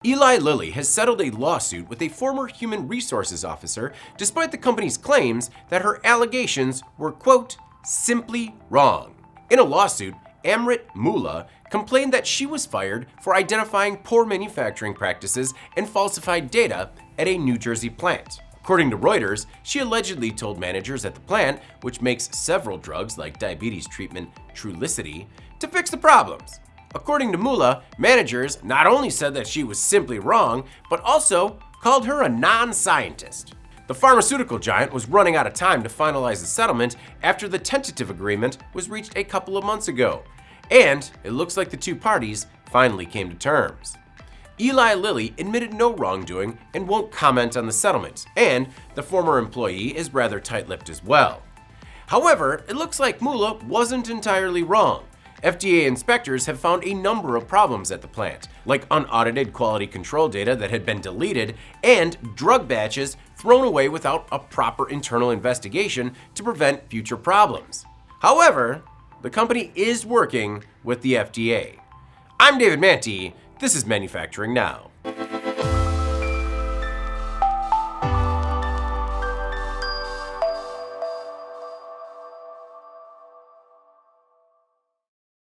Eli Lilly has settled a lawsuit with a former human resources officer despite the company's claims that her allegations were, quote, simply wrong. In a lawsuit, Amrit Mula complained that she was fired for identifying poor manufacturing practices and falsified data at a New Jersey plant. According to Reuters, she allegedly told managers at the plant, which makes several drugs like diabetes treatment Trulicity, to fix the problems. According to Mula, managers not only said that she was simply wrong, but also called her a non-scientist. The pharmaceutical giant was running out of time to finalize the settlement after the tentative agreement was reached a couple of months ago, and it looks like the two parties finally came to terms. Eli Lilly admitted no wrongdoing and won't comment on the settlement, and the former employee is rather tight-lipped as well. However, it looks like Mula wasn't entirely wrong. FDA inspectors have found a number of problems at the plant, like unaudited quality control data that had been deleted and drug batches thrown away without a proper internal investigation to prevent future problems. However, the company is working with the FDA. I'm David Manti. This is Manufacturing Now.